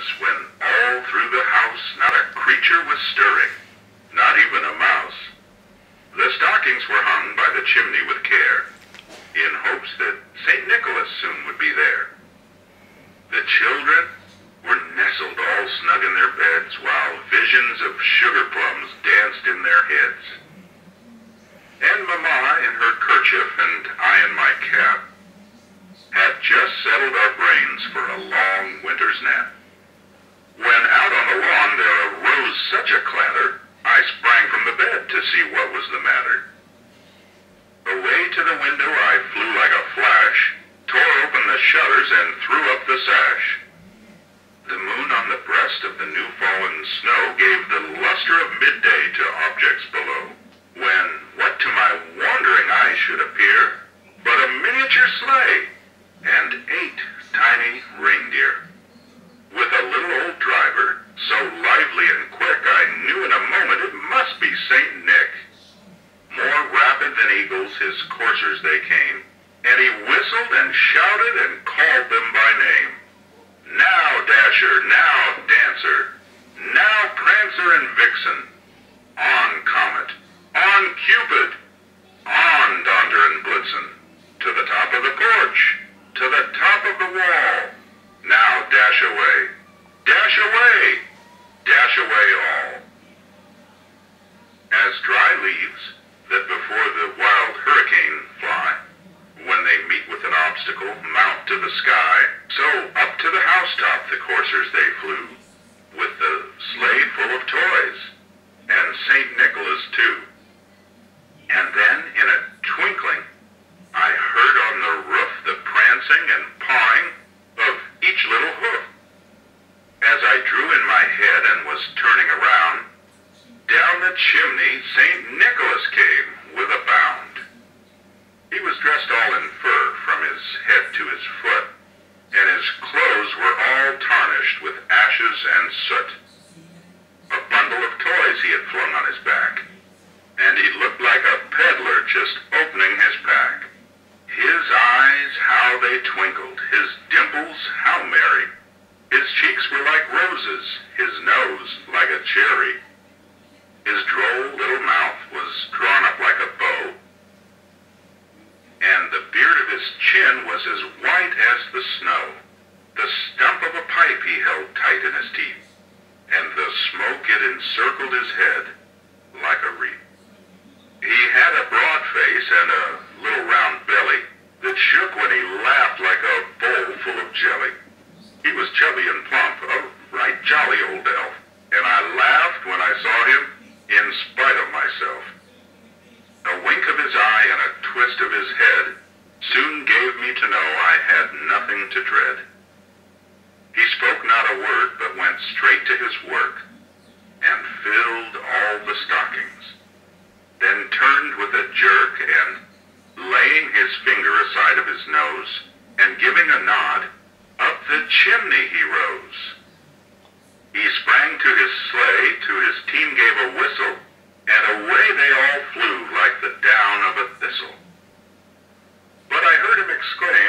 darkness when all through the house not a creature was stirring, not even a mouse. The stockings were hung by the chimney with care, in hopes that St. Nicholas soon would be there. The children were nestled all snug in their beds while visions of sugar plums danced in their heads. And Mamma in her kerchief and I in my cap had just settled our brains for a long winter's nap. When out on the lawn there arose such a clatter, I sprang from the bed to see what was the matter. Away to the window I flew like a flash, tore open the shutters and threw up the sash. The moon on the breast of the new-fallen snow gave the luster of midday to objects below, when what to my wondering eye should appear but a miniature sleigh and 8 tiny reindeer, with a little old driver, so lively and quick I knew in a moment it must be St. Nick. More rapid than eagles his coursers they came, and he whistled and shouted and called them by name. Now Dasher, now Dancer, now Prancer and Vixen, on Comet, on Cupid, on Donder and Blitzen, to the top of the porch, to the top of the wall. Now dash away, dash away, dash away all. As dry leaves that before the wild hurricane fly, when they meet with an obstacle, mount to the sky, so up to the housetop the coursers they flew, with the sleigh full of toys, and St. Nicholas too. And then, in a twinkling, I heard on the roof the prancing and pawing of each little hoof. As I drew in my head and was turning around, down the chimney St. Nicholas came with a bound. He was dressed all in fur from his head to his foot, and his clothes were all tarnished with ashes and soot. A bundle of toys he had flung on his back, and he looked like a peddler just opening his pack. His eyes, how they twinkled, his dimples, how merry. His cheeks were like roses, his nose like a cherry. His droll little mouth was drawn up like a bow, and the beard of his chin was as white as the snow. The stump of a pipe he held tight in his teeth, and the smoke it encircled his head like a wreath. He had a broad face and a little round belly that shook when he laughed like a bowl full of jelly. He was chubby and plump, a right jolly old elf, and I laughed when I saw him in spite of myself. A wink of his eye and a twist of his head soon gave me to know I had nothing to dread. He spoke not a word, but went straight to his work, and filled all the stockings, then turned with a jerk, and, laying his finger aside of his nose, and giving a nod, up the chimney he rose. He sprang to his sleigh, to his team gave a whistle, and away they all flew like the down of a thistle. But I heard him exclaim,